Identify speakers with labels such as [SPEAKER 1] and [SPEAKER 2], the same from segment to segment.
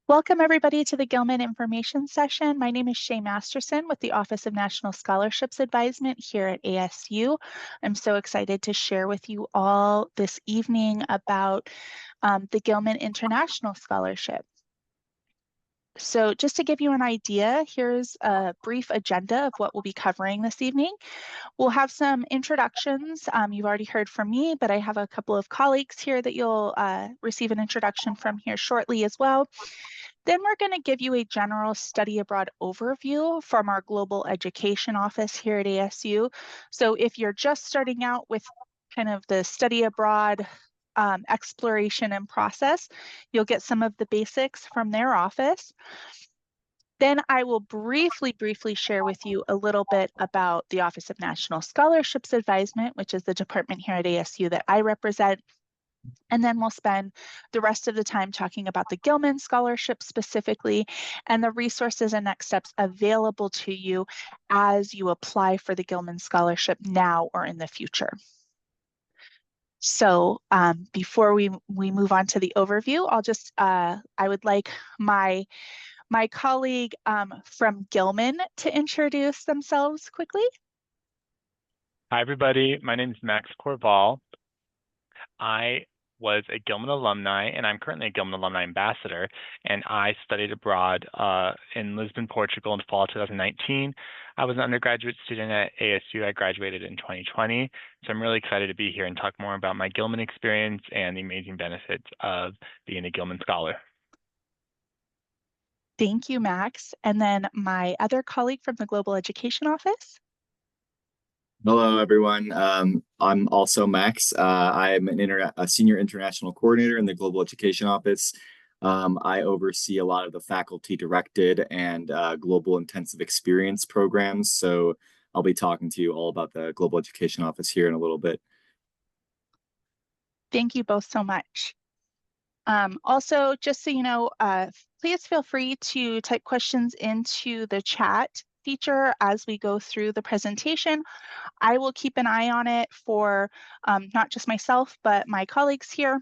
[SPEAKER 1] Welcome everybody to the Gilman information session. My name is Shay Masterson with the Office of National Scholarships Advisement here at ASU. I'm so excited to share with you all this evening about the Gilman International Scholarship. So just to give you an idea, here's a brief agenda of what we'll be covering this evening. We'll have some introductions. You've already heard from me, but I have a couple of colleagues here that you'll receive an introduction from here shortly as well. Then we're going to give you a general study abroad overview from our Global Education Office here at ASU. So if you're just starting out with kind of the study abroad exploration and process, you'll get some of the basics from their office. Then I will briefly share with you a little bit about the Office of National Scholarships Advisement, which is the department here at ASU that I represent. And then we'll spend the rest of the time talking about the Gilman Scholarship specifically and the resources and next steps available to you as you apply for the Gilman Scholarship now or in the future. So before we move on to the overview, I would like my colleague from Gilman to introduce themselves quickly.
[SPEAKER 2] Hi, everybody. My name is Max Corval. I was a Gilman alumni, and I'm currently a Gilman alumni ambassador, and I studied abroad in Lisbon, Portugal in fall 2019. I was an undergraduate student at ASU. I graduated in 2020, so I'm really excited to be here and talk more about my Gilman experience and the amazing benefits of being a Gilman scholar.
[SPEAKER 1] Thank you, Max. And then my other colleague from the Global Education Office.
[SPEAKER 3] Hello, everyone. I'm also Max. I'm a senior international coordinator in the Global Education Office. I oversee a lot of the faculty-directed and global intensive experience programs. So I'll be talking to you all about the Global Education Office here in a little bit.
[SPEAKER 1] Thank you both so much. Also, just so you know, please feel free to type questions into the chat feature as we go through the presentation. I will keep an eye on it for not just myself, but my colleagues here.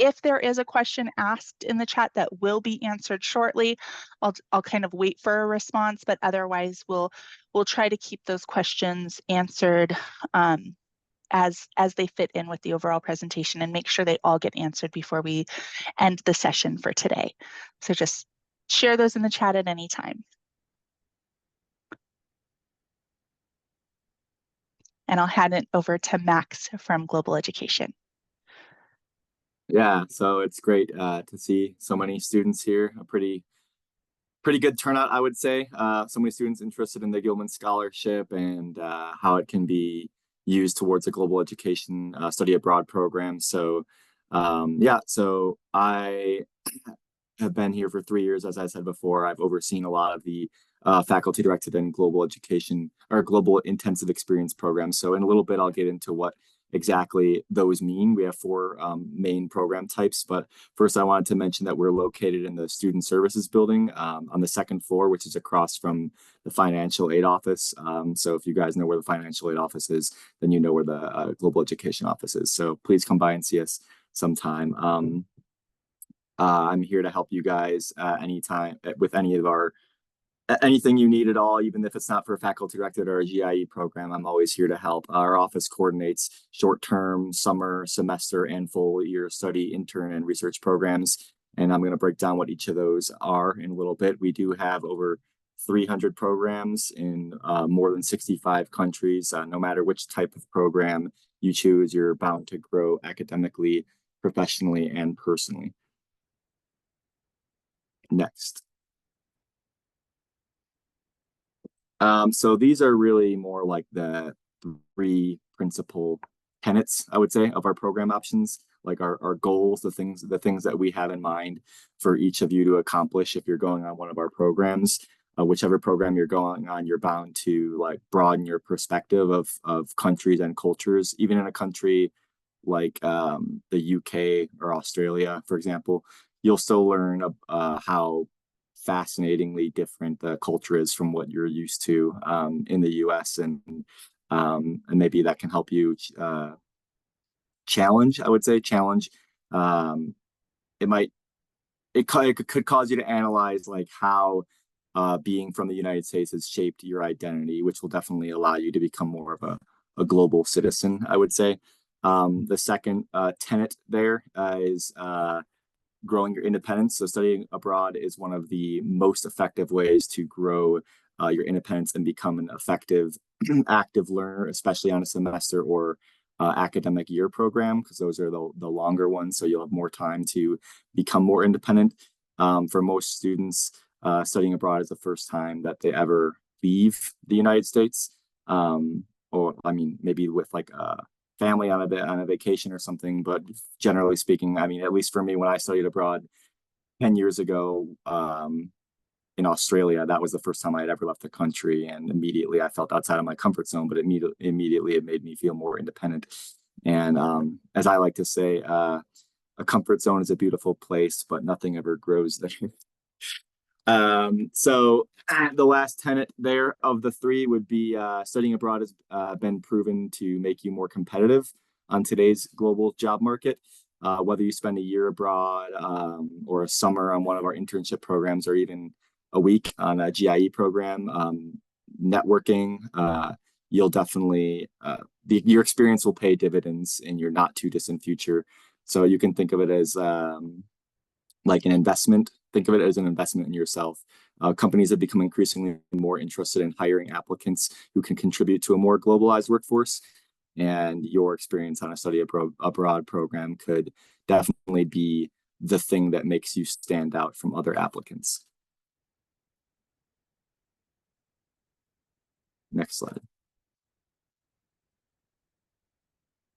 [SPEAKER 1] If there is a question asked in the chat that will be answered shortly, I'll kind of wait for a response, but otherwise we'll try to keep those questions answered as they fit in with the overall presentation and make sure they all get answered before we end the session for today. So just share those in the chat at any time. And I'll hand it over to Max from Global Education.
[SPEAKER 3] Yeah, so it's great to see so many students here. A pretty good turnout, I would say. So many students interested in the Gilman Scholarship and how it can be used towards a global education study abroad program. So yeah, so I have been here for 3 years. As I said before, I've overseen a lot of the faculty directed and global education or global intensive experience programs. So in a little bit, I'll get into what exactly those mean. We have 4 main program types, but first I wanted to mention that we're located in the Student Services Building on the 2nd floor, which is across from the Financial Aid Office. So if you guys know where the Financial Aid Office is, then you know where the Global Education Office is. So please come by and see us sometime. I'm here to help you guys anytime with any of our anything you need at all, even if it's not for a faculty directed or a GIE program. I'm always here to help. Our office coordinates short-term, summer, semester, and full year study, intern, and research programs. And I'm going to break down what each of those are in a little bit. We do have over 300 programs in more than 65 countries. No matter which type of program you choose, you're bound to grow academically, professionally, and personally. Next. So these are really more like the 3 principal tenets, I would say, of our program options, like our goals, the things that we have in mind for each of you to accomplish if you're going on one of our programs. Whichever program you're going on, you're bound to like broaden your perspective of countries and cultures. Even in a country like the UK or Australia, for example, you'll still learn how fascinatingly different the culture is from what you're used to in the US, and maybe that can help you challenge, I would say, challenge. It might it could cause you to analyze like how being from the United States has shaped your identity, which will definitely allow you to become more of a global citizen, I would say. The second tenet there is growing your independence. So studying abroad is one of the most effective ways to grow your independence and become an effective, active learner, especially on a semester or academic year program, because those are the longer ones. So you'll have more time to become more independent. For most students, studying abroad is the first time that they ever leave the United States. Or I mean, maybe with like a family on a vacation or something. But generally speaking, I mean, at least for me, when I studied abroad 10 years ago, in Australia, that was the first time I had ever left the country, and immediately I felt outside of my comfort zone. But immediately it made me feel more independent. And as I like to say, a comfort zone is a beautiful place, but nothing ever grows there. So the last tenet there of the three would be studying abroad has been proven to make you more competitive on today's global job market. Whether you spend a year abroad or a summer on one of our internship programs, or even a week on a GIE program, networking, you'll definitely, your experience will pay dividends in your not too distant future. So you can think of it as like an investment. Think of it as an investment in yourself. Companies have become increasingly more interested in hiring applicants who can contribute to a more globalized workforce. And your experience on a study abroad program could definitely be the thing that makes you stand out from other applicants. Next slide.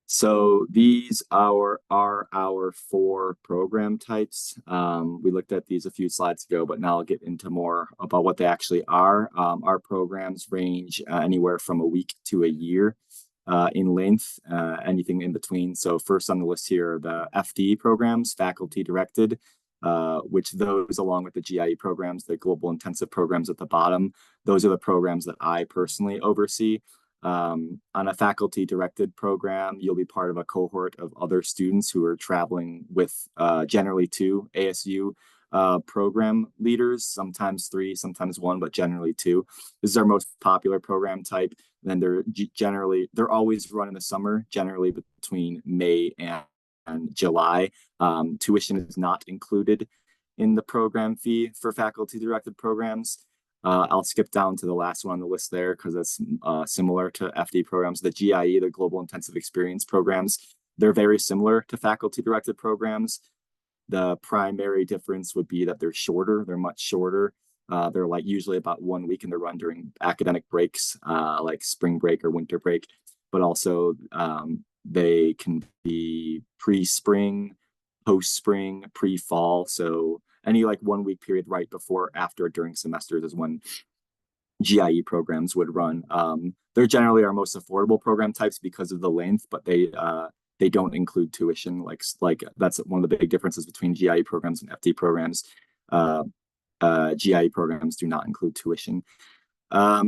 [SPEAKER 3] So these are our four program types. We looked at these a few slides ago, but now I'll get into more about what they actually are. Our programs range anywhere from a week to a year in length, anything in between. So first on the list here are the FD programs, faculty directed, which those, along with the GIE programs, the global intensive programs at the bottom, those are the programs that I personally oversee. On a faculty directed program, you'll be part of a cohort of other students who are traveling with generally two ASU program leaders, sometimes three, sometimes one, but generally two. This is our most popular program type. And then they're always run in the summer, generally between May and July. Tuition is not included in the program fee for faculty directed programs. I'll skip down to the last one on the list there because it's similar to FD programs. The GIE, the Global Intensive Experience programs, they're very similar to faculty-directed programs. The primary difference would be that they're shorter. They're much shorter. They're like usually about 1 week, and they're run during academic breaks, like spring break or winter break. But also they can be pre-spring, post-spring, pre-fall. So any like 1 week period right before, after, during semesters is when GIE programs would run. They're generally our most affordable program types because of the length, but they don't include tuition. Like that's one of the big differences between GIE programs and FD programs. GIE programs do not include tuition.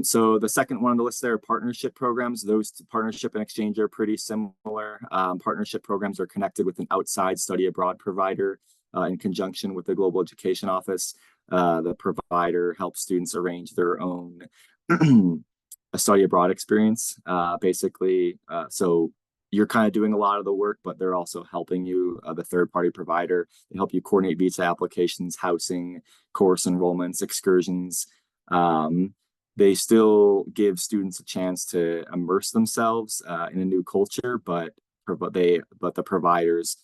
[SPEAKER 3] So the second one on the list there are partnership programs. Those partnership and exchange are pretty similar. Partnership programs are connected with an outside study abroad provider in conjunction with the Global Education Office. The provider helps students arrange their own a study abroad experience, basically. So you're kind of doing a lot of the work, but they're also helping you, the third-party provider. They help you coordinate visa applications, housing, course enrollments, excursions. They still give students a chance to immerse themselves in a new culture, but the providers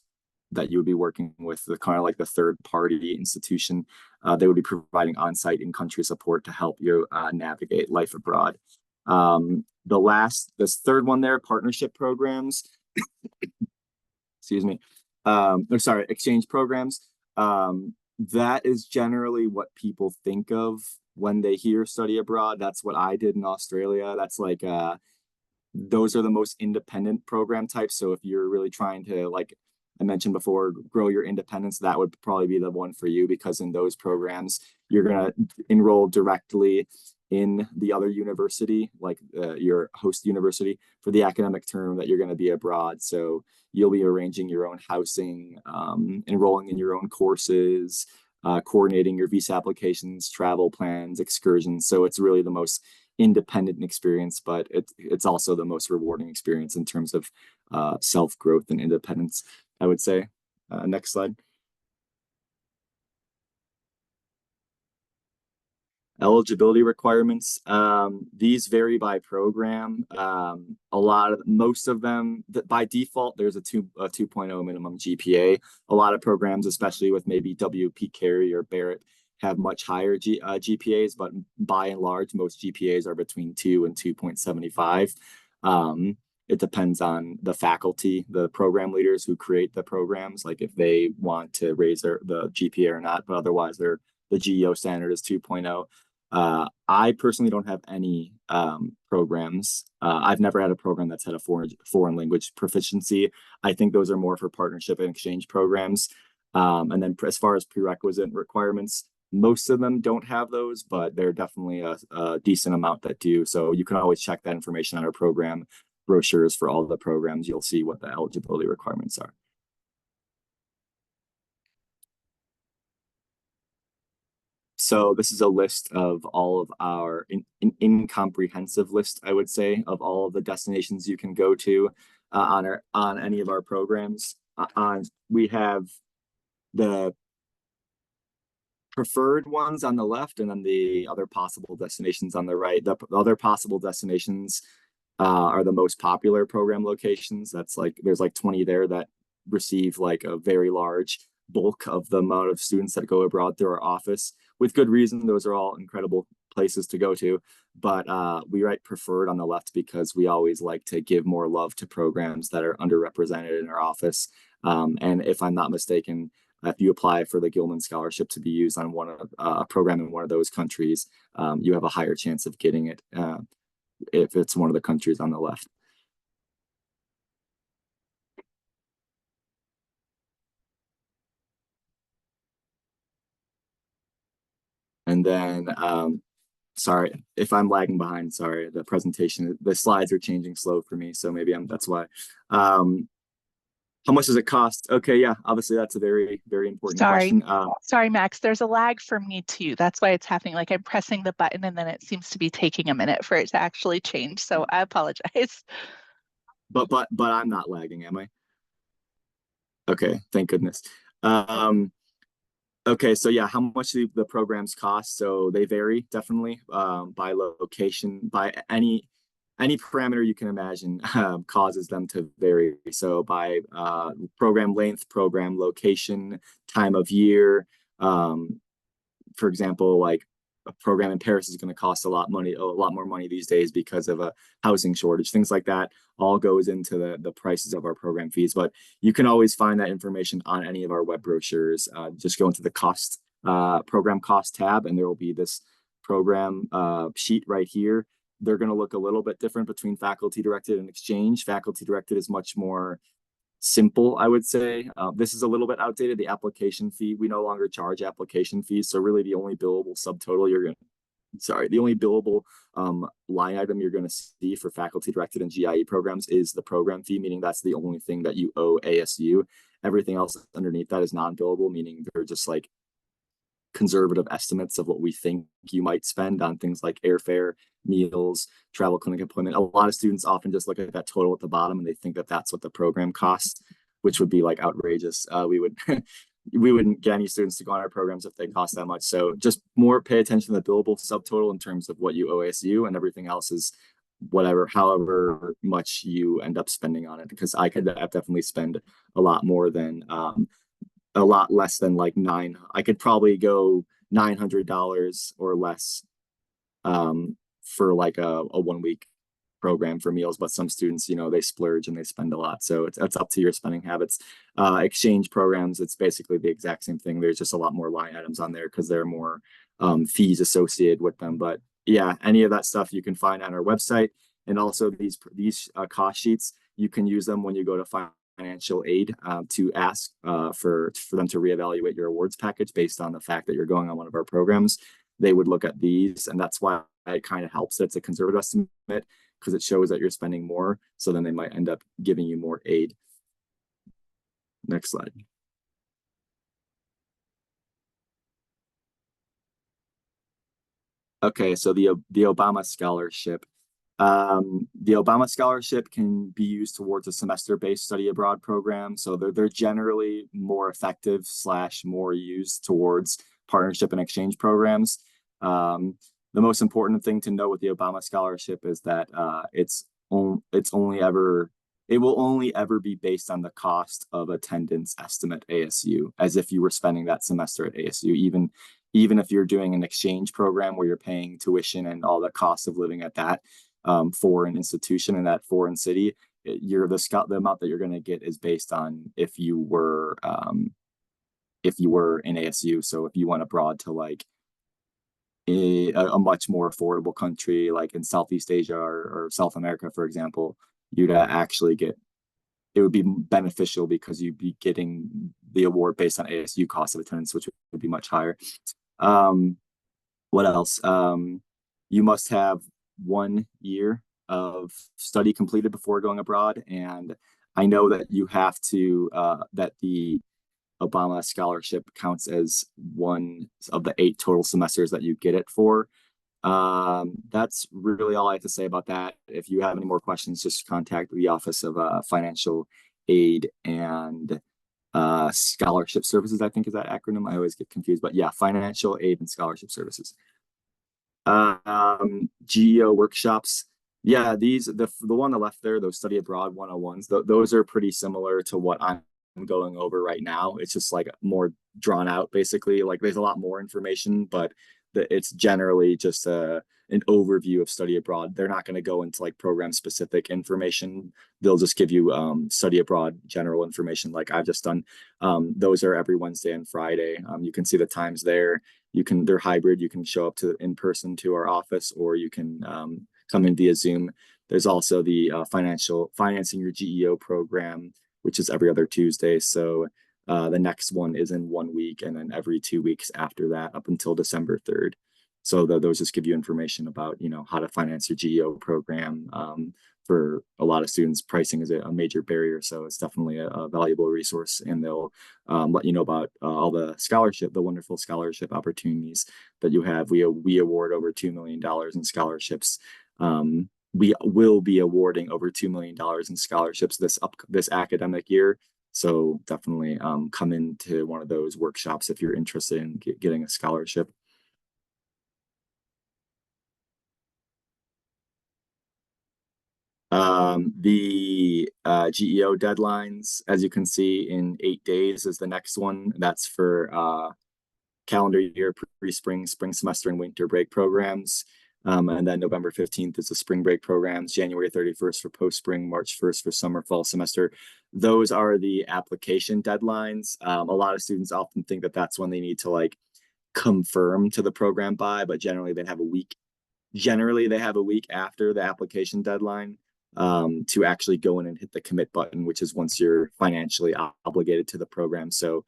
[SPEAKER 3] that you would be working with, the kind of like the third-party institution, they would be providing on-site in-country support to help you navigate life abroad. This third one there, partnership programs. Excuse me. Exchange programs. That is generally what people think of when they hear study abroad. That's what I did in Australia. That's like those are the most independent program types. So if you're really trying to, like I mentioned before, grow your independence, that would probably be the one for you, because in those programs, you're going to enroll directly in the other university, like your host university, for the academic term that you're going to be abroad. So you'll be arranging your own housing, enrolling in your own courses, coordinating your visa applications, travel plans, excursions. So it's really the most independent experience, but it's also the most rewarding experience in terms of self-growth and independence, I would say. Next slide. Eligibility requirements. These vary by program. Most of them, by default, there's a 2.0 minimum GPA. A lot of programs, especially with maybe WP Carey or Barrett, have much higher GPAs, but by and large, most GPAs are between 2 and 2.75. It depends on the faculty, the program leaders who create the programs, like if they want to raise the GPA or not, but otherwise the GEO standard is 2.0. I personally don't have any programs. I've never had a program that's had a foreign language proficiency. I think those are more for partnership and exchange programs. And then as far as prerequisite requirements, most of them don't have those, but there are definitely a decent amount that do. So you can always check that information on our program brochures for all the programs. You'll see what the eligibility requirements are. So this is a list of all of our incomprehensive list, I would say, of all of the destinations you can go to on any of our programs. We have the preferred ones on the left, and then the other possible destinations on the right. The other possible destinations are the most popular program locations. That's like there's like 20 there that receive like a very large bulk of the amount of students that go abroad through our office. With good reason, those are all incredible places to go to. But we write preferred on the left because we always like to give more love to programs that are underrepresented in our office. And if I'm not mistaken, if you apply for the Gilman scholarship to be used on a program in one of those countries, you have a higher chance of getting it if it's one of the countries on the left. And then, sorry if I'm lagging behind. Sorry, the presentation, the slides are changing slow for me, so maybe that's why. How much does it cost? Okay, yeah, obviously that's a very, very important question.
[SPEAKER 1] Sorry, Max. There's a lag for me too. That's why it's happening. Like I'm pressing the button and then it seems to be taking a minute for it to actually change. So I apologize.
[SPEAKER 3] But I'm not lagging, am I? Okay, thank goodness. Okay, so yeah, how much do the programs cost? So they vary definitely by location, by any parameter you can imagine causes them to vary. So by program length, program location, time of year. For example, like a program in Paris is going to cost a lot more money these days because of a housing shortage. Things like that all goes into the prices of our program fees. But you can always find that information on any of our web brochures. Just go into the program cost tab, and there will be this program sheet right here. They're going to look a little bit different between faculty directed and exchange. Faculty directed is much more simple, I would say. This is a little bit outdated. The application fee, we no longer charge application fees. So really the only billable subtotal the only billable line item you're going to see for faculty directed and GIE programs is the program fee, meaning that's the only thing that you owe ASU. Everything else underneath that is non-billable, meaning they're just like conservative estimates of what we think you might spend on things like airfare, meals, travel, clinic appointment. A lot of students often just look at that total at the bottom and they think that that's what the program costs, which would be like outrageous. We wouldn't get any students to go on our programs if they cost that much. So just more pay attention to the billable subtotal in terms of what you owe ASU, and everything else is however much you end up spending on it. Because I could definitely spend a lot less than like I could probably go $900 or less for like a 1 week program for meals. But some students, they splurge and they spend a lot. So it's up to your spending habits. Exchange programs, it's basically the exact same thing. There's just a lot more line items on there because there are more fees associated with them. But yeah, any of that stuff you can find on our website. And also these cost sheets, you can use them when you go to financial aid to ask for them to reevaluate your awards package based on the fact that you're going on one of our programs. They would look at these, and that's why it kind of helps that it's a conservative estimate, because it shows that you're spending more. So then they might end up giving you more aid. Next slide. Okay, so the Obama scholarship. The Obama scholarship can be used towards a semester-based study abroad program. So they're generally more effective slash more used towards partnership and exchange programs. The most important thing to know with the Obama scholarship is that it will only ever be based on the cost of attendance estimate ASU, as if you were spending that semester at ASU, even if you're doing an exchange program where you're paying tuition and all the cost of living at that foreign institution in that foreign city. The amount that you're going to get is based on if you were in ASU. So if you went abroad to like a much more affordable country like in Southeast Asia or South America, for example, you'd actually get it would be beneficial because you'd be getting the award based on ASU cost of attendance, which would be much higher. Um, what else? You must have 1 year of study completed before going abroad, and I know that you have to that the Obama scholarship counts as one of the 8 total semesters that you get it for. That's really all I have to say about that. If you have any more questions, just contact the Office of Financial Aid and Scholarship Services, I think is that acronym. I always get confused, but yeah, Financial Aid and Scholarship Services. GEO workshops. Yeah, the one on the left there, those study abroad 101s, those are pretty similar to what I'm going over right now. It's just like more drawn out, basically. Like there's a lot more information, but it's generally just an overview of study abroad. They're not going to go into like program specific information. They'll just give you study abroad general information like I've just done. Those are every Wednesday and Friday. You can see the times there. They're hybrid. You can show up to in person to our office, or you can come in via Zoom. There's also the financing your GEO program, which is every other Tuesday. So the next one is in 1 week, and then every 2 weeks after that, up until December 3rd. So those just give you information about how to finance your GEO program. For a lot of students, pricing is a major barrier, so it's definitely a valuable resource, and they'll let you know about all the wonderful scholarship opportunities that you have. We award over $2 million in scholarships. We will be awarding over $2 million in scholarships this academic year. So definitely come into one of those workshops if you're interested in getting a scholarship. The GEO deadlines, as you can see, in 8 days is the next one. That's for calendar year, pre-spring, spring semester, and winter break programs. And then November 15th is the spring break programs, January 31st for post-spring, March 1st for summer, fall semester. Those are the application deadlines. A lot of students often think that that's when they need to like confirm to the program by, but generally they have a week. Generally, they have a week after the application deadline to actually go in and hit the commit button, which is once you're financially obligated to the program. So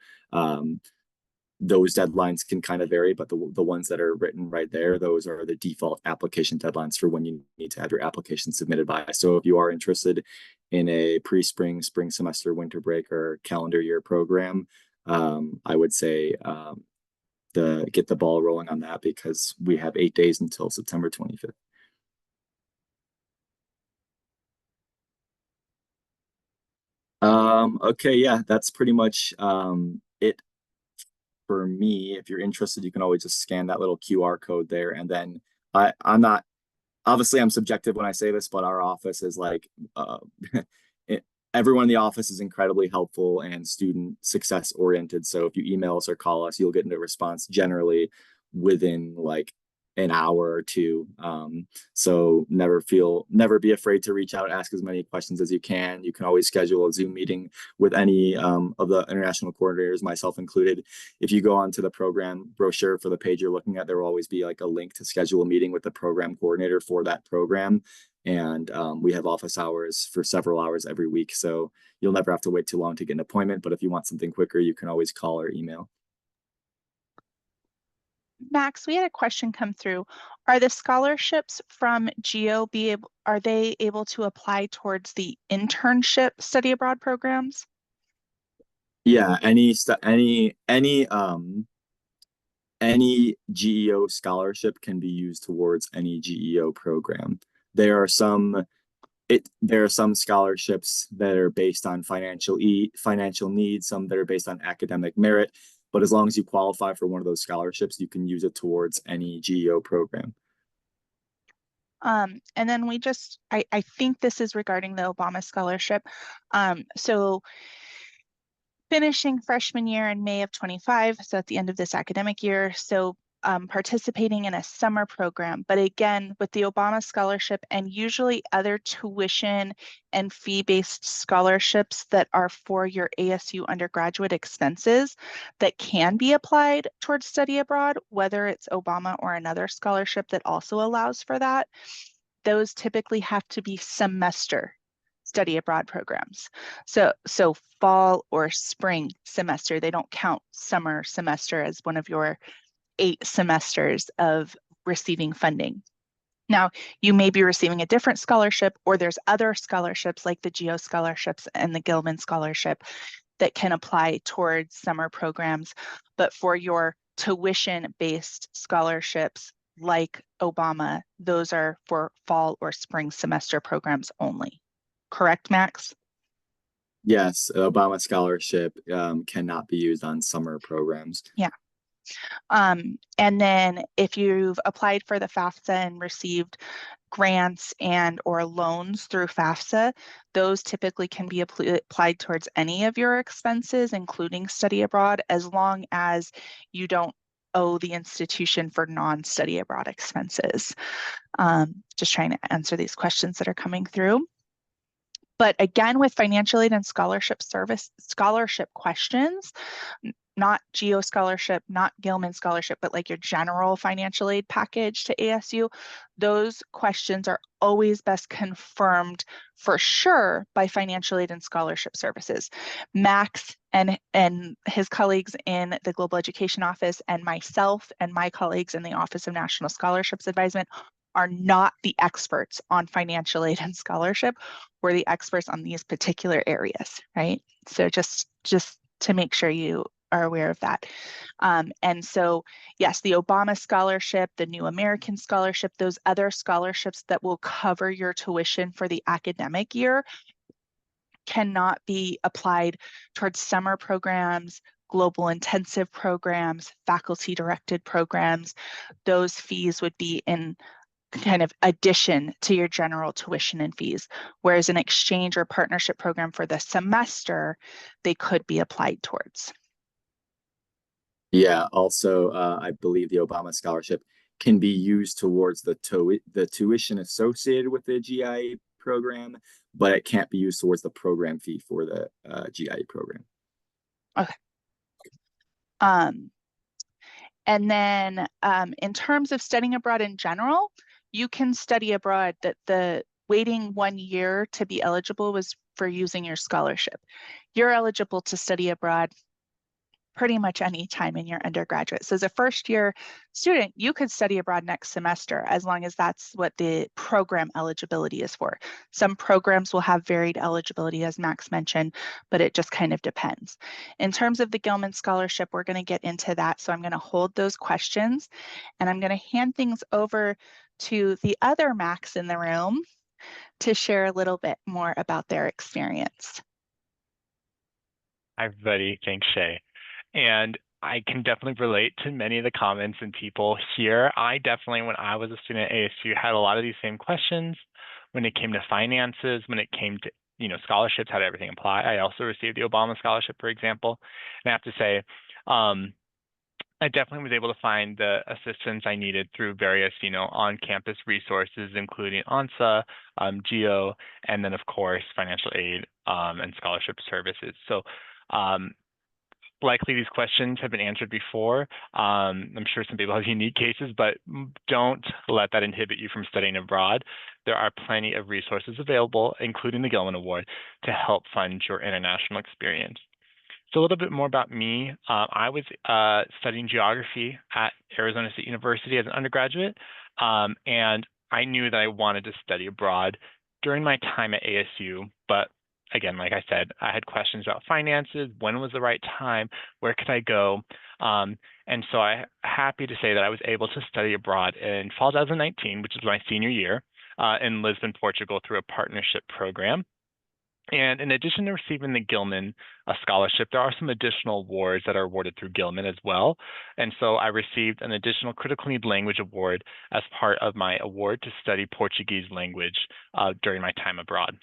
[SPEAKER 3] those deadlines can kind of vary, but the ones that are written right there, those are the default application deadlines for when you need to have your application submitted by. So if you are interested in a pre-spring, spring semester, winter break, or calendar year program, I would say get the ball rolling on that, because we have 8 days until September 25th. Okay, yeah, that's pretty much it for me. If you're interested, you can always just scan that little QR code there, and then I'm not obviously I'm subjective when I say this, but our office is like it, everyone in the office is incredibly helpful and student success oriented. So if you email us or call us, you'll get a response generally within like an hour or two. So never be afraid to reach out, ask as many questions as you can. You can always schedule a Zoom meeting with any of the international coordinators, myself included. If you go onto the program brochure for the page you're looking at, there will always be like a link to schedule a meeting with the program coordinator for that program. And we have office hours for several hours every week. So you'll never have to wait too long to get an appointment. But if you want something quicker, you can always call or email.
[SPEAKER 1] Max, we had a question come through. Are the scholarships from GEO are they able to apply towards the internship study abroad programs?
[SPEAKER 3] Yeah, any any GEO scholarship can be used towards any GEO program. There are some scholarships that are based on financial needs, some that are based on academic merit, but as long as you qualify for one of those scholarships, you can use it towards any GEO program.
[SPEAKER 1] And then I think this is regarding the Obama scholarship. So finishing freshman year in May of 25, so at the end of this academic year, so participating in a summer program. But again, with the Obama scholarship and usually other tuition and fee-based scholarships that are for your ASU undergraduate expenses that can be applied towards study abroad, whether it's Obama or another scholarship that also allows for that, those typically have to be semester study abroad programs. So fall or spring semester, they don't count summer semester as one of your 8 semesters of receiving funding. Now, you may be receiving a different scholarship, or there's other scholarships like the GEO scholarships and the Gilman scholarship that can apply towards summer programs. But for your tuition-based scholarships like Obama, those are for fall or spring semester programs only. Correct, Max?
[SPEAKER 3] Yes, Obama scholarship cannot be used on summer programs.
[SPEAKER 1] Yeah. And then if you've applied for the FAFSA and received grants and or loans through FAFSA, those typically can be applied towards any of your expenses, including study abroad, as long as you don't owe the institution for non-study abroad expenses. Just trying to answer these questions that are coming through. But again, with financial aid and scholarship questions, not GEO scholarship, not Gilman scholarship, but like your general financial aid package to ASU, those questions are always best confirmed for sure by financial aid and scholarship services. Max and his colleagues in the Global Education Office and myself and my colleagues in the Office of National Scholarships Advisement are not the experts on financial aid and scholarship. We're the experts on these particular areas, right? So just to make sure you are aware of that. And so, yes, the Obama scholarship, the New American scholarship, those other scholarships that will cover your tuition for the academic year cannot be applied towards summer programs, global intensive programs, faculty directed programs. Those fees would be in kind of addition to your general tuition and fees, whereas an exchange or partnership program for the semester, they could be applied towards.
[SPEAKER 3] Yeah, also, I believe the Obama scholarship can be used towards the tuition associated with the GIE program, but it can't be used towards the program fee for the GIE program.
[SPEAKER 1] Okay. And then in terms of studying abroad in general, you can study abroad. That the waiting 1 year to be eligible was for using your scholarship. You're eligible to study abroad pretty much any time in your undergraduate. So as a first year student, you could study abroad next semester as long as that's what the program eligibility is for. Some programs will have varied eligibility, as Max mentioned, but it just kind of depends. In terms of the Gilman scholarship, we're going to get into that. So I'm going to hold those questions and I'm going to hand things over to the other Max in the room to share a little bit more about their experience.
[SPEAKER 2] Hi, everybody. Thanks, Shay. And I can definitely relate to many of the comments and people here. I definitely, when I was a student at ASU, had a lot of these same questions when it came to finances, when it came to, scholarships, how did everything apply? I also received the Obama scholarship, for example. And I have to say, I definitely was able to find the assistance I needed through various, on-campus resources, including ONSA, GEO, and then, of course, financial aid and scholarship services. So likely these questions have been answered before. I'm sure some people have unique cases, but don't let that inhibit you from studying abroad. There are plenty of resources available, including the Gilman Award, to help fund your international experience. So a little bit more about me. I was studying geography at Arizona State University as an undergraduate, and I knew that I wanted to study abroad during my time at ASU, but again, like I said, I had questions about finances, when was the right time, where could I go? And so I'm happy to say that I was able to study abroad in fall 2019, which is my senior year, in Lisbon, Portugal, through a partnership program. And in addition to receiving the Gilman scholarship, there are some additional awards that are awarded through Gilman as well. And so I received an additional Critical Need Language Award as part of my award to study Portuguese language during my time abroad.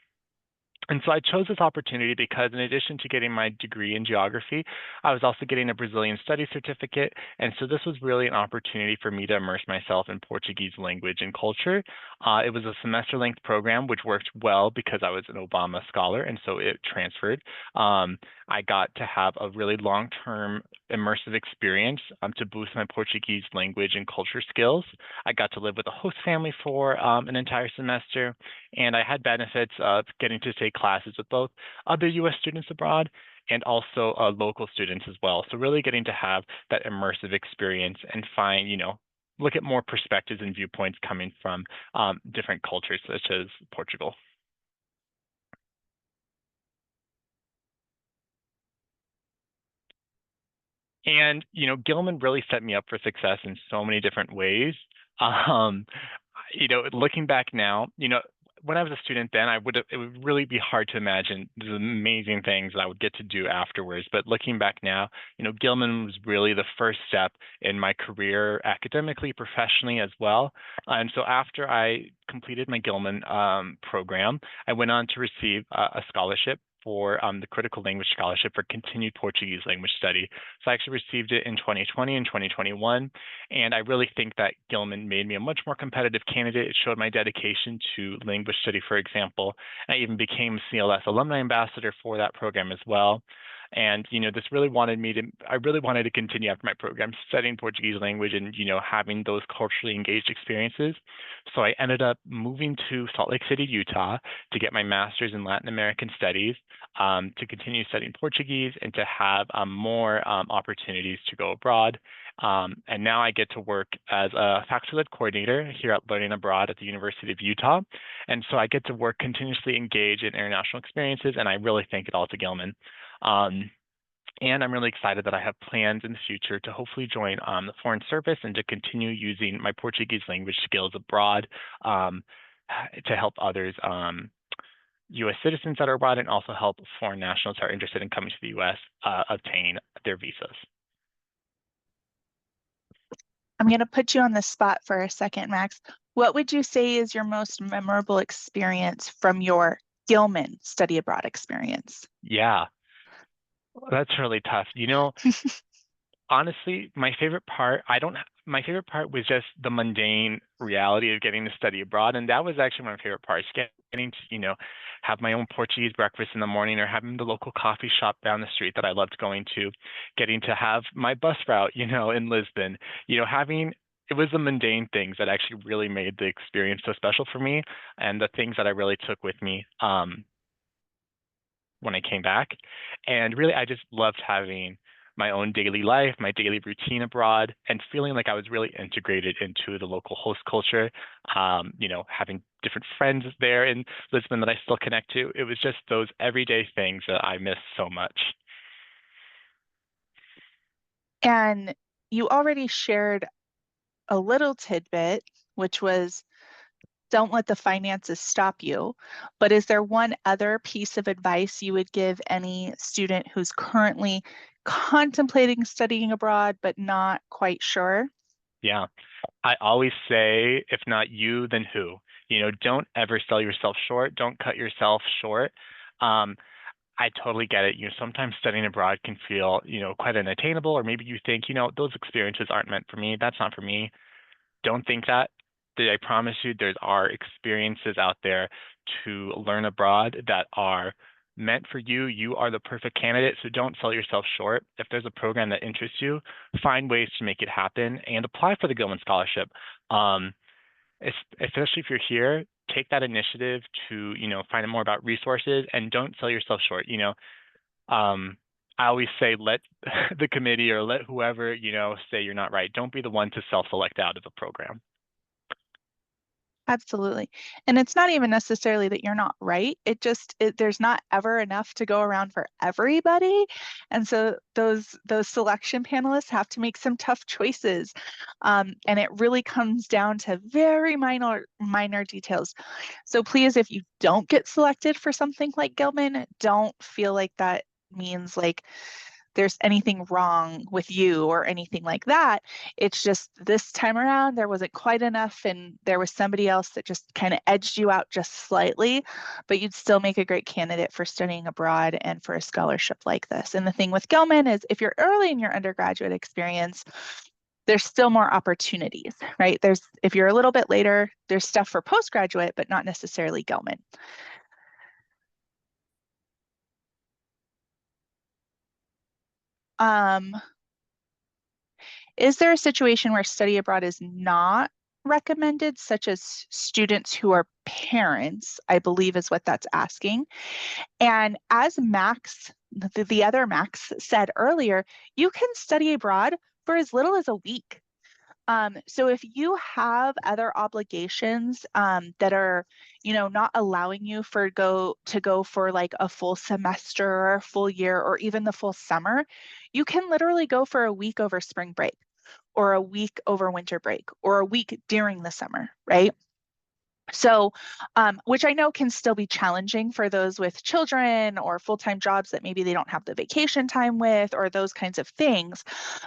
[SPEAKER 2] And so I chose this opportunity because in addition to getting my degree in geography, I was also getting a Brazilian studies certificate. And so this was really an opportunity for me to immerse myself in Portuguese language and culture. It was a semester length program, which worked well because I was an Obama scholar. And so it transferred. I got to have a really long-term immersive experience to boost my Portuguese language and culture skills. I got to live with a host family for an entire semester, and I had benefits of getting to take classes with both other U.S. students abroad and also local students as well. So really getting to have that immersive experience and find, look at more perspectives and viewpoints coming from different cultures such as Portugal. And, Gilman really set me up for success in so many different ways. Um, looking back now, when I was a student then, it would really be hard to imagine the amazing things that I would get to do afterwards. But looking back now, Gilman was really the first step in my career academically, professionally as well. And so after I completed my Gilman program, I went on to receive a scholarship for the Critical Language Scholarship for Continued Portuguese Language Study. So I actually received it in 2020 and 2021. And I really think that Gilman made me a much more competitive candidate. It showed my dedication to language study, for example. I even became CLS alumni ambassador for that program as well. And, this really I really wanted to continue after my program studying Portuguese language and, having those culturally engaged experiences. So I ended up moving to Salt Lake City, Utah to get my master's in Latin American studies, to continue studying Portuguese and to have more opportunities to go abroad. And now I get to work as a faculty-led coordinator here at Learning Abroad at the University of Utah. And so I get to work continuously engage in international experiences, and I really thank it all to Gilman. And I'm really excited that I have plans in the future to hopefully join the Foreign Service and to continue using my Portuguese language skills abroad to help others, U.S. citizens that are abroad, and also help foreign nationals who are interested in coming to the U.S. Obtain their visas.
[SPEAKER 1] I'm going to put you on the spot for a second, Max. What would you say is your most memorable experience from your Gilman study abroad experience?
[SPEAKER 2] Yeah, that's really tough. Honestly, my favorite part was just the mundane reality of getting to study abroad. And that was actually my favorite part, getting to, have my own Portuguese breakfast in the morning or having the local coffee shop down the street that I loved going to, getting to have my bus route, in Lisbon, it was the mundane things that actually really made the experience so special for me and the things that I really took with me when I came back. And really, I just loved having my own daily life, my daily routine abroad, and feeling like I was really integrated into the local host culture, having different friends there in Lisbon that I still connect to. It was just those everyday things that I miss so much.
[SPEAKER 1] And you already shared a little tidbit, which was don't let the finances stop you. But is there one other piece of advice you would give any student who's currently contemplating studying abroad but not quite sure?
[SPEAKER 2] Yeah, I always say, if not you, then who? Don't ever sell yourself short. Don't cut yourself short. I totally get it. Sometimes studying abroad can feel, quite unattainable, or maybe you think, those experiences aren't meant for me. That's not for me. Don't think that. I promise you, there are experiences out there to learn abroad that are meant for you. You are the perfect candidate, so don't sell yourself short. If there's a program that interests you, find ways to make it happen and apply for the Gilman Scholarship. Especially if you're here, take that initiative to, find out more about resources and don't sell yourself short. I always say, let the committee or let whoever, say you're not right. Don't be the one to self-select out of a program.
[SPEAKER 1] Absolutely. And it's not even necessarily that you're not right. There's not ever enough to go around for everybody. And so those selection panelists have to make some tough choices. And it really comes down to very minor details. So please, if you don't get selected for something like Gilman, don't feel like that means like there's anything wrong with you or anything like that. It's just this time around, there wasn't quite enough, and there was somebody else that just kind of edged you out just slightly, but you'd still make a great candidate for studying abroad and for a scholarship like this. And the thing with Gilman is if you're early in your undergraduate experience, there's still more opportunities, right? If you're a little bit later, there's stuff for postgraduate, but not necessarily Gilman. Is there a situation where study abroad is not recommended, such as students who are parents, I believe is what that's asking. And as Max, the other Max said earlier, you can study abroad for as little as a week. So if you have other obligations that are, not allowing you to go for like a full semester or a full year or even the full summer, you can literally go for a week over spring break or a week over winter break or a week during the summer, right? So, which I know can still be challenging for those with children or full-time jobs that maybe they don't have the vacation time with or those kinds of things.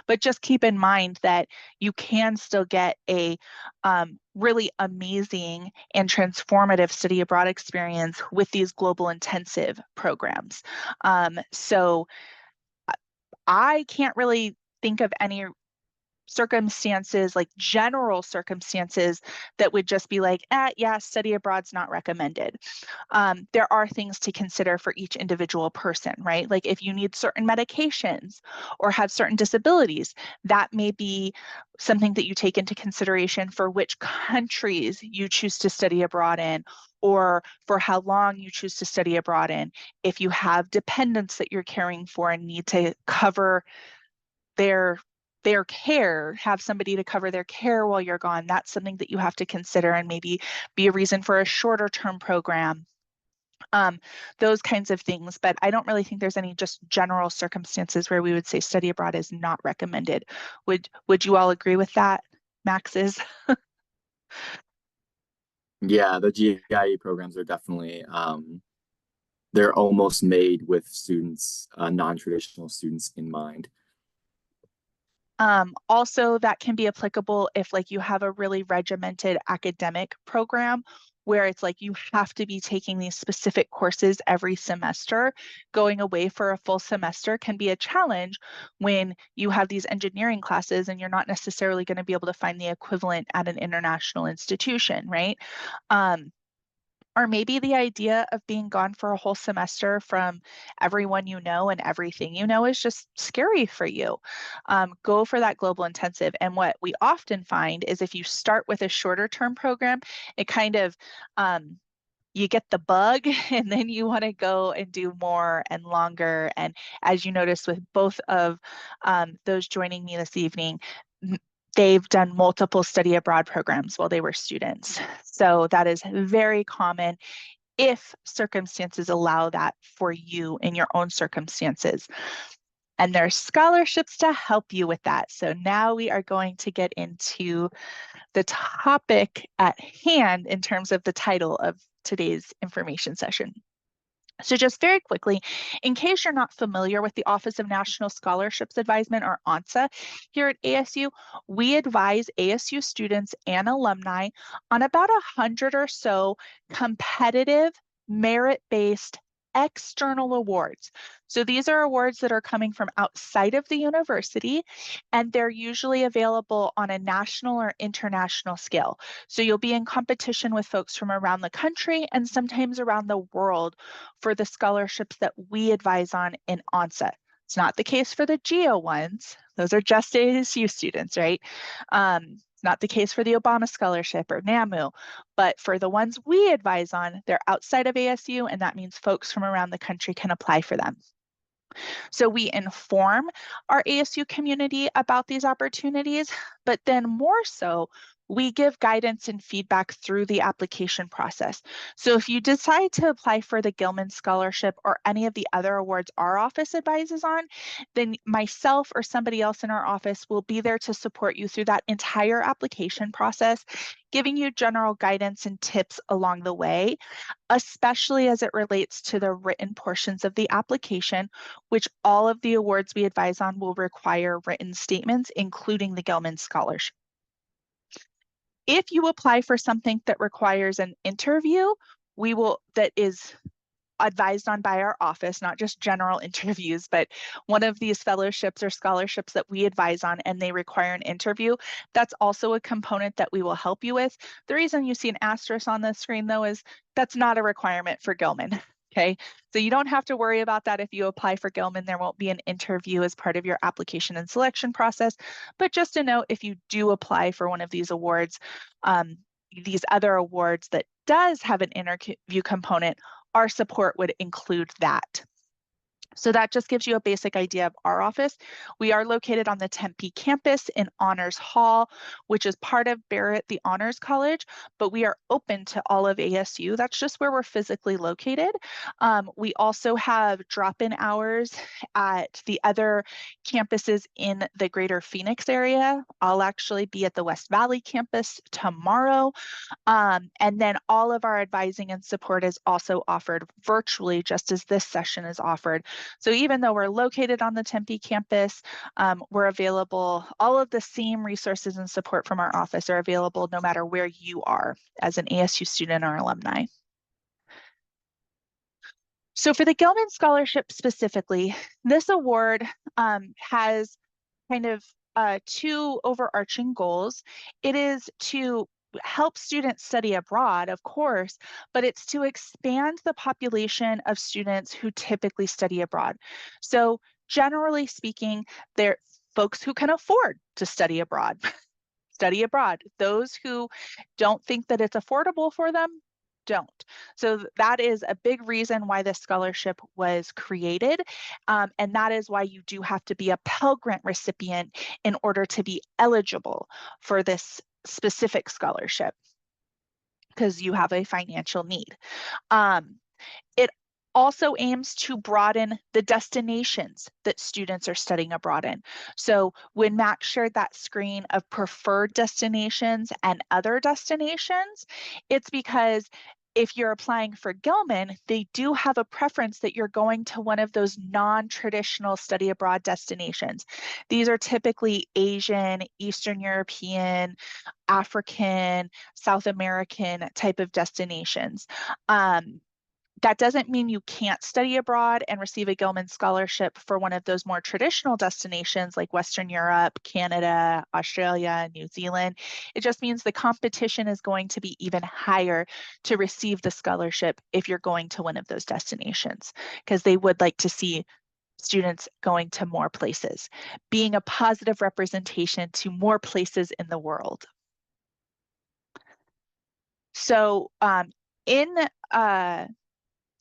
[SPEAKER 1] But just keep in mind that you can still get a really amazing and transformative study abroad experience with these global intensive programs. So I can't really think of any circumstances, like general circumstances that would just be like, yeah, study abroad's not recommended. There are things to consider for each individual person, right? Like if you need certain medications or have certain disabilities, that may be something that you take into consideration for which countries you choose to study abroad in, or for how long you choose to study abroad in. If you have dependents that you're caring for and need to cover their care, have somebody to cover their care while you're gone, that's something that you have to consider and maybe be a reason for a shorter term program. Those kinds of things, but I don't really think there's any just general circumstances where we would say study abroad is not recommended. Would you all agree with that, Max's?
[SPEAKER 3] Yeah, the GIE programs are definitely they're almost made with students, non-traditional students in mind.
[SPEAKER 1] Also, that can be applicable if like you have a really regimented academic program where it's like you have to be taking these specific courses every semester. Going away for a full semester can be a challenge when you have these engineering classes and you're not necessarily going to be able to find the equivalent at an international institution, right? Or maybe the idea of being gone for a whole semester from everyone you know and everything you know is just scary for you. Go for that global intensive. And what we often find is if you start with a shorter term program, it kind of you get the bug and then you want to go and do more and longer. And as you notice with both of those joining me this evening, they've done multiple study abroad programs while they were students. So that is very common if circumstances allow that for you in your own circumstances. And there's scholarships to help you with that. So now we are going to get into the topic at hand in terms of the title of today's information session. So just very quickly, in case you're not familiar with the Office of National Scholarships Advisement, or ONSA, here at ASU, we advise ASU students and alumni on about 100 or so competitive, merit-based external awards. So these are awards that are coming from outside of the university, and they're usually available on a national or international scale. So you'll be in competition with folks from around the country and sometimes around the world for the scholarships that we advise on in ONSA. It's not the case for the GEO ones. Those are just ASU students, right? It's not the case for the Obama Scholarship or NAMU, but for the ones we advise on, they're outside of ASU, and that means folks from around the country can apply for them. So we inform our ASU community about these opportunities, but then more so, we give guidance and feedback through the application process. So if you decide to apply for the Gilman Scholarship or any of the other awards our office advises on, then myself or somebody else in our office will be there to support you through that entire application process, giving you general guidance and tips along the way, especially as it relates to the written portions of the application, which all of the awards we advise on will require written statements, including the Gilman Scholarship. If you apply for something that requires an interview, that is advised on by our office, not just general interviews, but one of these fellowships or scholarships that we advise on and they require an interview, that's also a component that we will help you with. The reason you see an asterisk on the screen though is that's not a requirement for Gilman. Okay, so you don't have to worry about that if you apply for Gilman. There won't be an interview as part of your application and selection process. But just a note, if you do apply for one of these awards, these other awards that does have an interview component, our support would include that. So that just gives you a basic idea of our office. We are located on the Tempe campus in Honors Hall, which is part of Barrett, the Honors College, but we are open to all of ASU. That's just where we're physically located. We also have drop-in hours at the other campuses in the greater Phoenix area. I'll actually be at the West Valley campus tomorrow. And then all of our advising and support is also offered virtually, just as this session is offered. So even though we're located on the Tempe campus, we're available, all of the same resources and support from our office are available no matter where you are as an ASU student or alumni. So for the Gilman Scholarship specifically, this award has kind of two overarching goals. It is to help students study abroad, of course, but it's to expand the population of students who typically study abroad. So generally speaking, they're folks who can afford to study abroad. Study abroad. Those who don't think that it's affordable for them, don't. So that is a big reason why this scholarship was created. And that is why you do have to be a Pell Grant recipient in order to be eligible for this specific scholarship, because you have a financial need. It also aims to broaden the destinations that students are studying abroad in. So when Max shared that screen of preferred destinations and other destinations, it's because if you're applying for Gilman, they do have a preference that you're going to one of those non-traditional study abroad destinations. These are typically Asian, Eastern European, African, South American type of destinations. That doesn't mean you can't study abroad and receive a Gilman scholarship for one of those more traditional destinations like Western Europe, Canada, Australia, New Zealand. It just means the competition is going to be even higher to receive the scholarship if you're going to one of those destinations, because they would like to see students going to more places, being a positive representation to more places in the world. So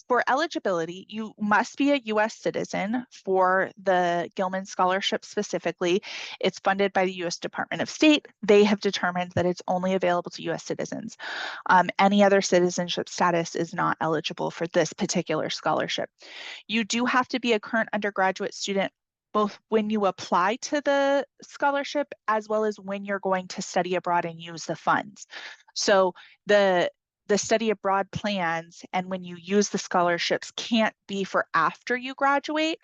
[SPEAKER 1] for eligibility, you must be a U.S. citizen for the Gilman Scholarship specifically. It's funded by the U.S. Department of State. They have determined that it's only available to U.S. citizens. Any other citizenship status is not eligible for this particular scholarship. You do have to be a current undergraduate student both when you apply to the scholarship as well as when you're going to study abroad and use the funds. So the study abroad plans and when you use the scholarships can't be for after you graduate.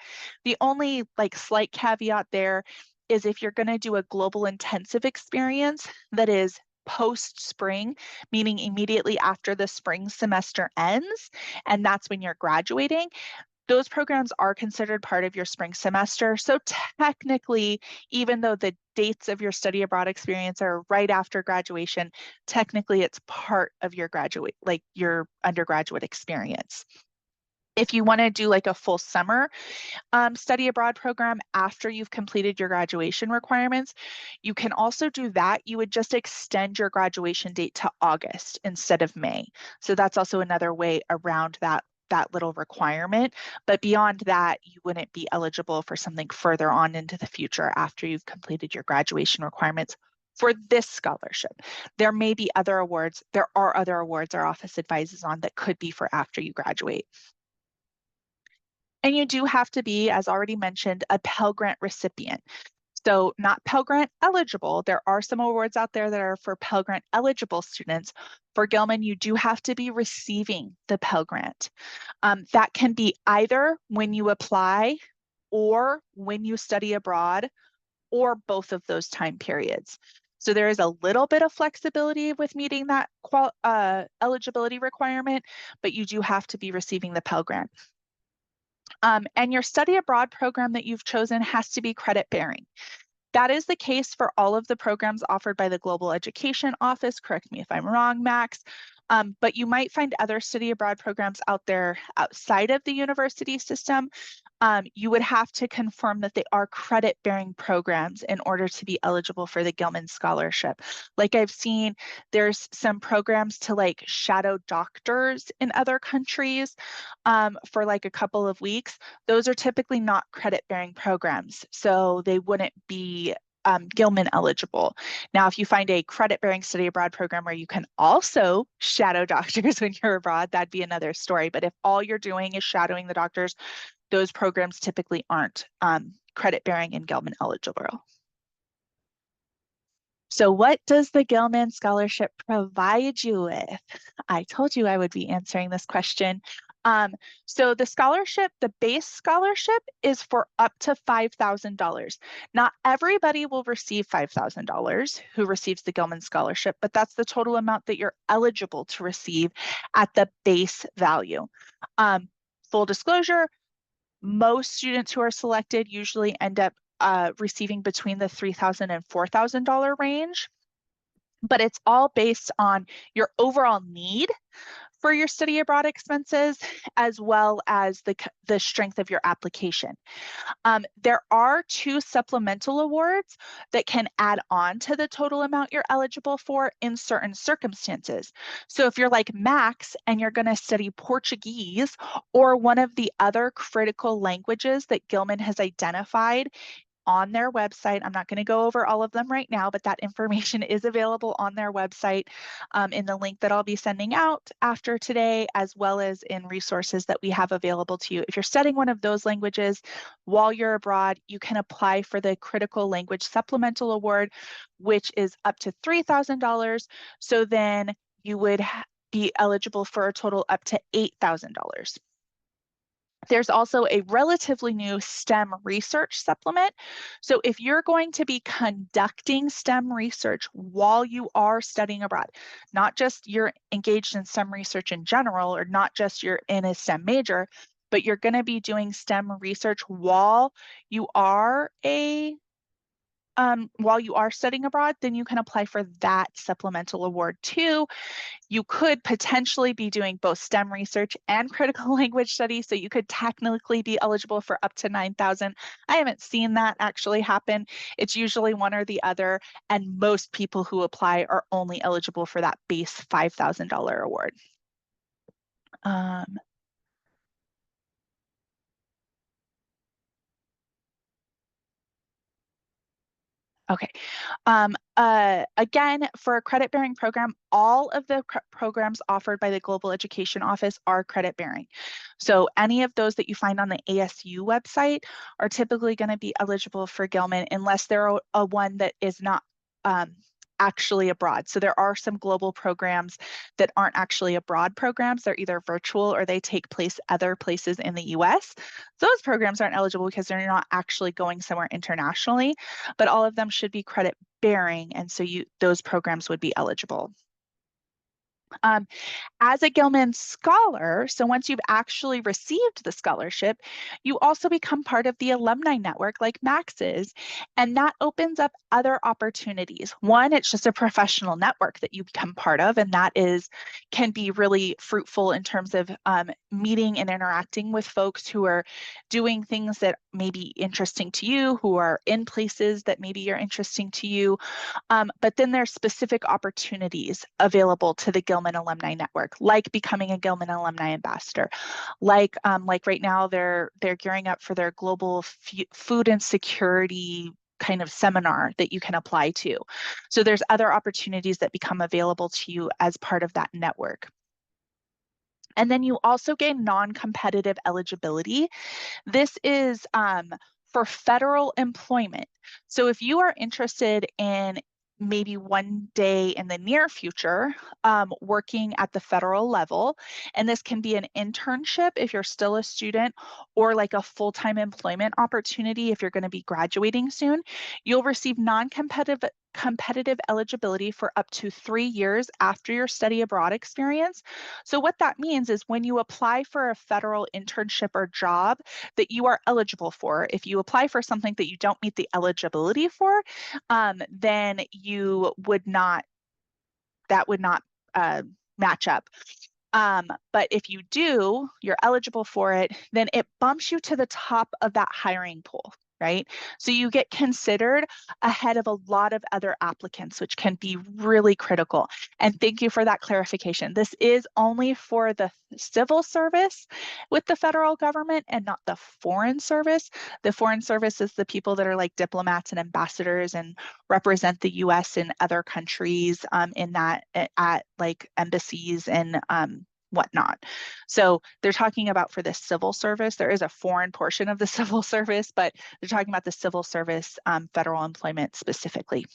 [SPEAKER 1] The only slight caveat there is if you're going to do a global intensive experience that is post-spring, meaning immediately after the spring semester ends, and that's when you're graduating, those programs are considered part of your spring semester. So technically, even though the dates of your study abroad experience are right after graduation, technically it's part of your your undergraduate experience. If you want to do a full summer study abroad program after you've completed your graduation requirements, you can also do that. You would just extend your graduation date to August instead of May. So that's also another way around that little requirement. But beyond that, you wouldn't be eligible for something further on into the future after you've completed your graduation requirements for this scholarship. There may be other awards. There are other awards our office advises on that could be for after you graduate. And you do have to be, as already mentioned, a Pell Grant recipient. So not Pell Grant eligible. There are some awards out there that are for Pell Grant eligible students. For Gilman, you do have to be receiving the Pell Grant. That can be either when you apply or when you study abroad, or both of those time periods. So there is a little bit of flexibility with meeting that eligibility requirement, but you do have to be receiving the Pell Grant. And your study abroad program that you've chosen has to be credit bearing. That is the case for all of the programs offered by the Global Education Office. Correct me if I'm wrong, Max. But you might find other study abroad programs out there outside of the university system. You would have to confirm that they are credit-bearing programs in order to be eligible for the Gilman Scholarship. Like I've seen, there's some programs to like shadow doctors in other countries for like a couple of weeks. Those are typically not credit-bearing programs, so they wouldn't be Gilman eligible. Now, if you find a credit-bearing study abroad program where you can also shadow doctors when you're abroad, that'd be another story. But if all you're doing is shadowing the doctors, those programs typically aren't credit-bearing and Gilman eligible. So what does the Gilman Scholarship provide you with? I told you I would be answering this question. So the scholarship, the base scholarship is for up to $5,000. Not everybody will receive $5,000 who receives the Gilman Scholarship, but that's the total amount that you're eligible to receive at the base value. Full disclosure, most students who are selected usually end up receiving between the $3,000 and $4,000 range, but it's all based on your overall need for your study abroad expenses, as well as the strength of your application. There are 2 supplemental awards that can add on to the total amount you're eligible for in certain circumstances. So if you're like Max and you're going to study Portuguese or one of the other critical languages that Gilman has identified on their website. I'm not going to go over all of them right now, but that information is available on their website in the link that I'll be sending out after today, as well as in resources that we have available to you. If you're studying one of those languages while you're abroad, you can apply for the Critical Language Supplemental Award, which is up to $3,000. So then you would be eligible for a total up to $8,000. There's also a relatively new STEM research supplement. So if you're going to be conducting STEM research while you are studying abroad, not just you're engaged in STEM research in general, or not just you're in a STEM major, but you're going to be doing STEM research while you are studying abroad, then you can apply for that supplemental award too. You could potentially be doing both STEM research and critical language studies, so you could technically be eligible for up to $9,000. I haven't seen that actually happen. It's usually one or the other, and most people who apply are only eligible for that base $5,000 award. Okay. Again, for a credit-bearing program, all of the programs offered by the Global Education Office are credit-bearing. So any of those that you find on the ASU website are typically going to be eligible for Gilman unless they're a one that is not actually abroad. So there are some global programs that aren't actually abroad programs. They're either virtual or they take place other places in the US. Those programs aren't eligible because they're not actually going somewhere internationally, but all of them should be credit bearing. And so those programs would be eligible. As a Gilman Scholar, so once you've actually received the scholarship, you also become part of the alumni network like Max is, and that opens up other opportunities. One, it's just a professional network that you become part of, and that can be really fruitful in terms of meeting and interacting with folks who are doing things that may be interesting to you, who are in places that maybe are interesting to you. But then there's specific opportunities available to the Gilman Alumni Network, like becoming a Gilman Alumni Ambassador. Like right now, they're gearing up for their global food and security kind of seminar that you can apply to. So there's other opportunities that become available to you as part of that network. And then you also gain non-competitive eligibility. This is for federal employment. So if you are interested in maybe one day in the near future working at the federal level, and this can be an internship if you're still a student, or like a full-time employment opportunity if you're going to be graduating soon, you'll receive non-competitive eligibility for up to 3 years after your study abroad experience. So what that means is when you apply for a federal internship or job that you are eligible for, if you apply for something that you don't meet the eligibility for, then you would not, that would not match up. But if you do, you're eligible for it, then it bumps you to the top of that hiring pool, right? So you get considered ahead of a lot of other applicants, which can be really critical. And thank you for that clarification. This is only for the civil service with the federal government and not the foreign service. The foreign service is the people that are like diplomats and ambassadors and represent the US in other countries in that at like embassies and whatnot. So they're talking about for the civil service. There is a foreign portion of the civil service, but they're talking about the civil service federal employment specifically.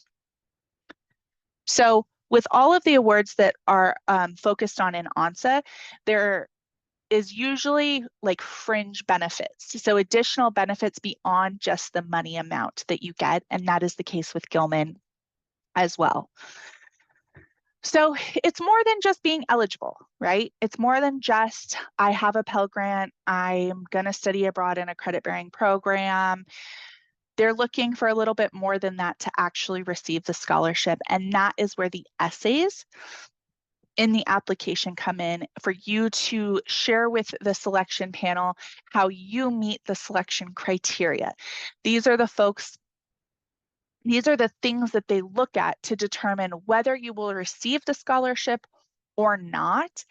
[SPEAKER 1] So with all of the awards that are focused on in ONSA, there is usually like fringe benefits. So additional benefits beyond just the money amount that you get. And that is the case with Gilman as well. So it's more than just being eligible, right? It's more than just, I have a Pell Grant, I'm gonna study abroad in a credit-bearing program. They're looking for a little bit more than that to actually receive the scholarship. And that is where the essays in the application come in for you to share with the selection panel how you meet the selection criteria. These are the things that they look at to determine whether you will receive the scholarship or not.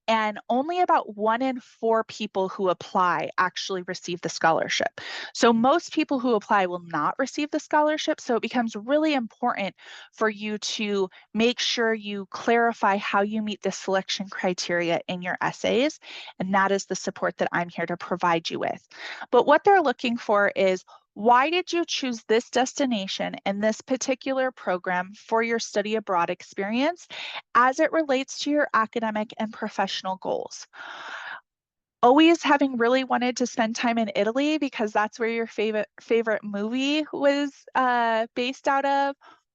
[SPEAKER 1] And only about 1 in 4 people who apply actually receive the scholarship. So most people who apply will not receive the scholarship. So it becomes really important for you to make sure you clarify how you meet the selection criteria in your essays. And that is the support that I'm here to provide you with. But what they're looking for is, why did you choose this destination and this particular program for your study abroad experience as it relates to your academic and professional goals? Always having really wanted to spend time in Italy because that's where your favorite movie was based out of,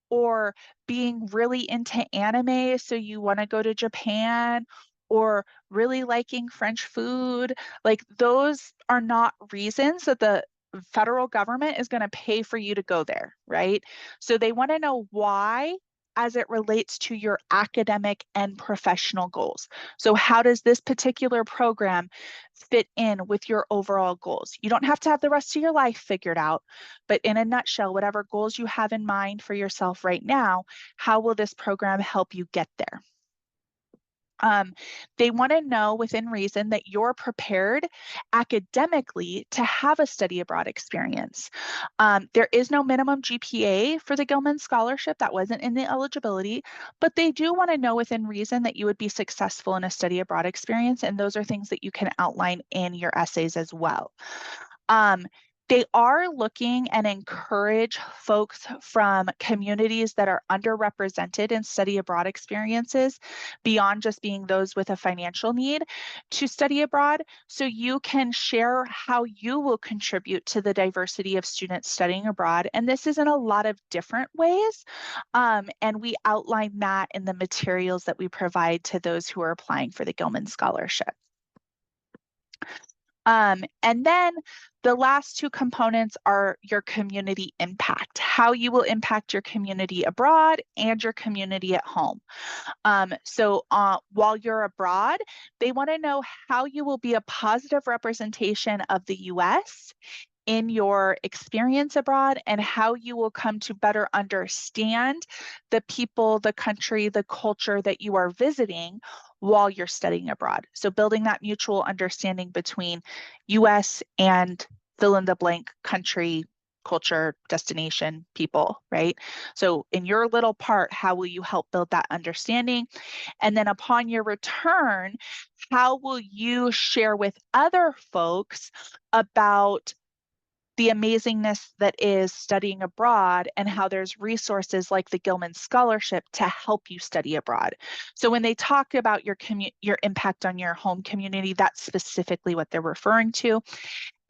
[SPEAKER 1] or being really into anime, so you want to go to Japan, or really liking French food. Like, those are not reasons that the federal government is going to pay for you to go there, right? So they want to know why as it relates to your academic and professional goals. So how does this particular program fit in with your overall goals? You don't have to have the rest of your life figured out, but in a nutshell, whatever goals you have in mind for yourself right now, how will this program help you get there? They want to know within reason that you're prepared academically to have a study abroad experience. There is no minimum GPA for the Gilman Scholarship. That wasn't in the eligibility, but they do want to know within reason that you would be successful in a study abroad experience, and those are things that you can outline in your essays as well. They are looking and encourage folks from communities that are underrepresented in study abroad experiences, beyond just being those with a financial need, to study abroad. So you can share how you will contribute to the diversity of students studying abroad. And this is in a lot of different ways. And we outline that in the materials that we provide to those who are applying for the Gilman Scholarship. And then the last 2 components are your community impact, how you will impact your community abroad and your community at home. So while you're abroad, they want to know how you will be a positive representation of the US in your experience abroad, and how you will come to better understand the people, the country, the culture that you are visiting while you're studying abroad. So building that mutual understanding between US and fill in the blank country, culture, destination, people, right? So in your little part, how will you help build that understanding? And then upon your return, how will you share with other folks about the amazingness that is studying abroad and how there's resources like the Gilman Scholarship to help you study abroad? So when they talk about your impact on your home community, that's specifically what they're referring to.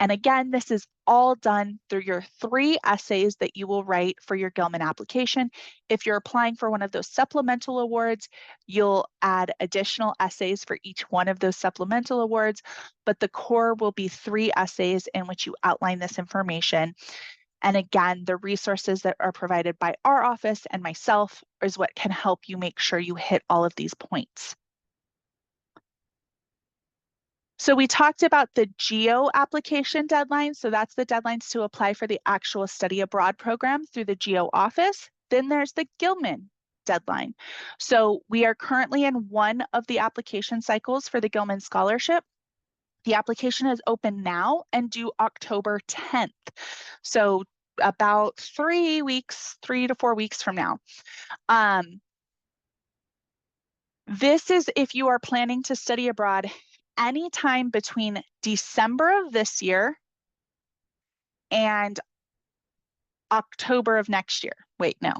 [SPEAKER 1] And again, this is all done through your 3 essays that you will write for your Gilman application. If you're applying for one of those supplemental awards, you'll add additional essays for each one of those supplemental awards, but the core will be 3 essays in which you outline this information. And again, the resources that are provided by our office and myself is what can help you make sure you hit all of these points. So we talked about the GEO application deadline. So that's the deadlines to apply for the actual study abroad program through the GEO office. Then there's the Gilman deadline. So we are currently in one of the application cycles for the Gilman Scholarship. The application is open now and due October 10th. So about 3 to 4 weeks from now. This is if you are planning to study abroad anytime between December of this year and October of next year. Wait, no,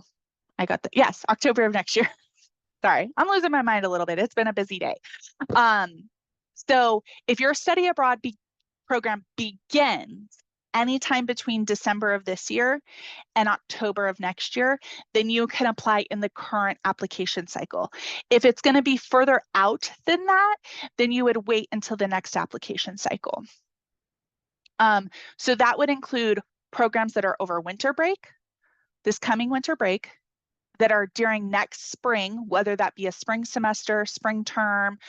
[SPEAKER 1] I got that. Yes, October of next year. Sorry, I'm losing my mind a little bit. It's been a busy day. So if your study abroad program begins anytime between December of this year and October of next year, then you can apply in the current application cycle. If it's going to be further out than that, then you would wait until the next application cycle. So that would include programs that are over winter break, this coming winter break, that are during next spring, whether that be a spring semester, spring term,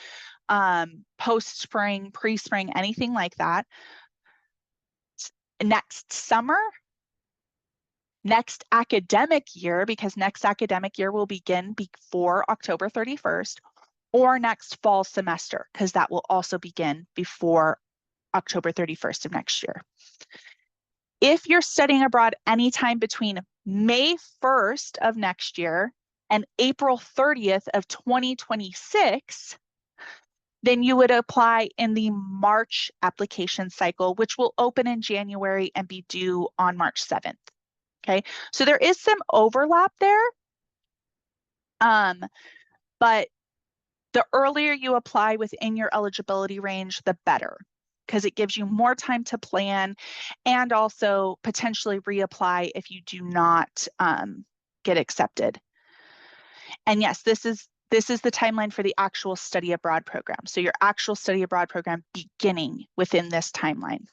[SPEAKER 1] post-spring, pre-spring, anything like that. Next summer, next academic year, because next academic year will begin before October 31st, or next fall semester, because that will also begin before October 31st of next year. If you're studying abroad anytime between May 1st of next year and April 30th of 2026, then you would apply in the March application cycle, which will open in January and be due on March 7th. Okay, so there is some overlap there, but the earlier you apply within your eligibility range, the better, because it gives you more time to plan and also potentially reapply if you do not get accepted. And yes, this is the timeline for the actual study abroad program. So your actual study abroad program beginning within this timeline.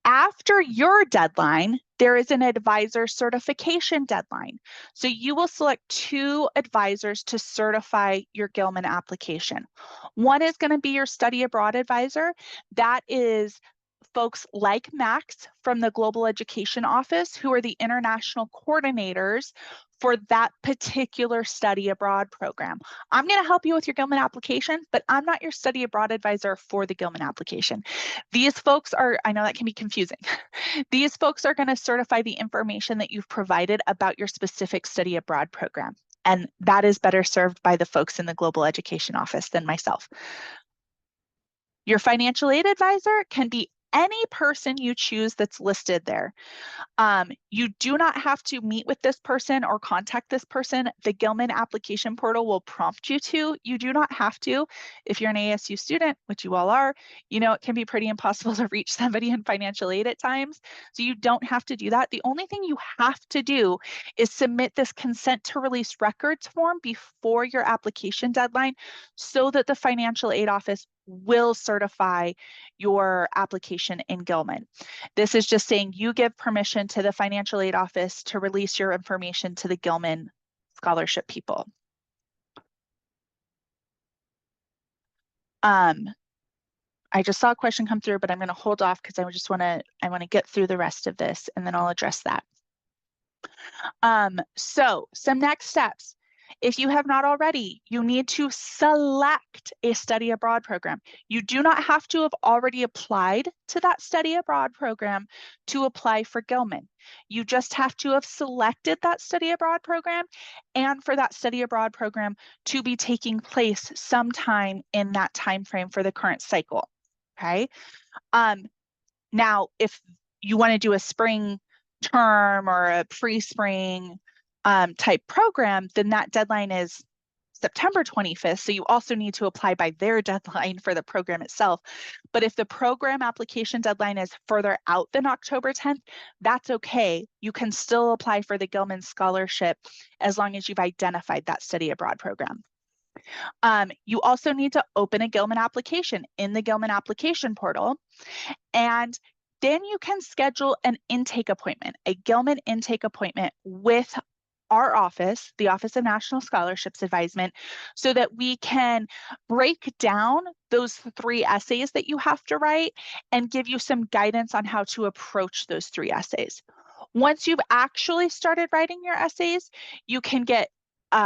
[SPEAKER 1] After your deadline, there is an advisor certification deadline. So you will select 2 advisors to certify your Gilman application. One is going to be your study abroad advisor. That is folks like Max from the Global Education Office, who are the international coordinators for that particular study abroad program. I'm going to help you with your Gilman application, but I'm not your study abroad advisor for the Gilman application. These folks are, I know that can be confusing. These folks are going to certify the information that you've provided about your specific study abroad program. And that is better served by the folks in the Global Education Office than myself. Your financial aid advisor can be any person you choose that's listed there. You do not have to meet with this person or contact this person. The Gilman application portal will prompt you to. You do not have to. If you're an ASU student, which you all are, you know it can be pretty impossible to reach somebody in financial aid at times. So you don't have to do that. The only thing you have to do is submit this consent to release records form before your application deadline so that the financial aid office will certify your application in Gilman. This is just saying you give permission to the financial aid office to release your information to the Gilman scholarship people. I just saw a question come through, but I'm going to hold off because I want to get through the rest of this and then I'll address that. So some next steps. If you have not already, you need to select a study abroad program. You do not have to have already applied to that study abroad program to apply for Gilman. You just have to have selected that study abroad program and for that study abroad program to be taking place sometime in that time frame for the current cycle. Okay. Now, if you want to do a spring term or a pre-spring type program, then that deadline is September 25th. So you also need to apply by their deadline for the program itself. But if the program application deadline is further out than October 10th, that's okay. You can still apply for the Gilman Scholarship as long as you've identified that study abroad program. You also need to open a Gilman application in the Gilman application portal. And then you can schedule an intake appointment, a Gilman intake appointment with our office, the Office of National Scholarships Advisement, so that we can break down those 3 essays that you have to write and give you some guidance on how to approach those 3 essays. Once you've actually started writing your essays, you can get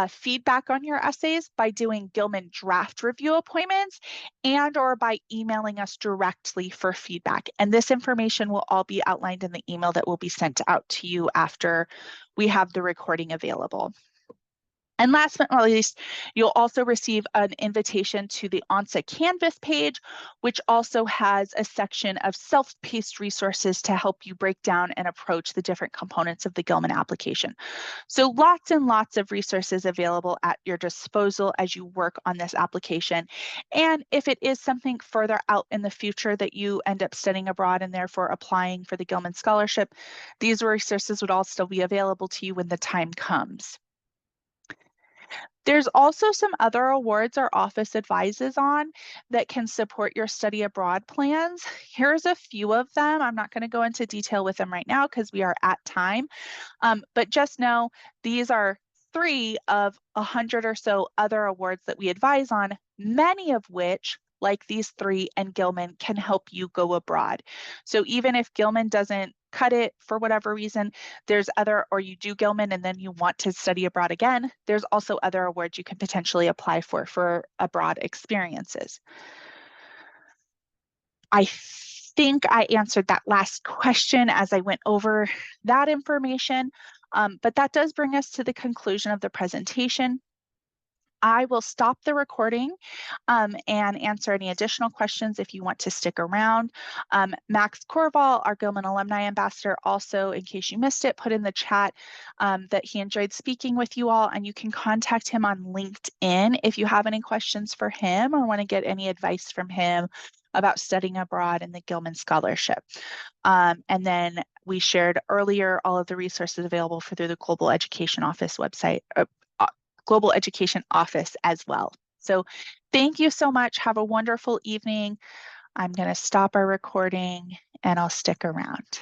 [SPEAKER 1] feedback on your essays by doing Gilman draft review appointments and or by emailing us directly for feedback. And this information will all be outlined in the email that will be sent out to you after we have the recording available. And last but not least, you'll also receive an invitation to the ONSA Canvas page, which also has a section of self-paced resources to help you break down and approach the different components of the Gilman application. So lots and lots of resources available at your disposal as you work on this application. And if it is something further out in the future that you end up studying abroad and therefore applying for the Gilman Scholarship, these resources would all still be available to you when the time comes. There's also some other awards our office advises on that can support your study abroad plans. Here's a few of them. I'm not going to go into detail with them right now because we are at time, but just know these are 3 of 100 or so other awards that we advise on, many of which, like these 3 and Gilman, can help you go abroad. So even if Gilman doesn't cut it for whatever reason, there's other, or you do Gilman and then you want to study abroad again, there's also other awards you can potentially apply for abroad experiences. I think I answered that last question as I went over that information, but that does bring us to the conclusion of the presentation. I will stop the recording and answer any additional questions if you want to stick around. Max Corval, our Gilman Alumni Ambassador, also, in case you missed it, put in the chat that he enjoyed speaking with you all, and you can contact him on LinkedIn if you have any questions for him or want to get any advice from him about studying abroad in the Gilman Scholarship. And then we shared earlier all of the resources available through the Global Education Office website, Global Education Office as well. So thank you so much. Have a wonderful evening. I'm going to stop our recording and I'll stick around.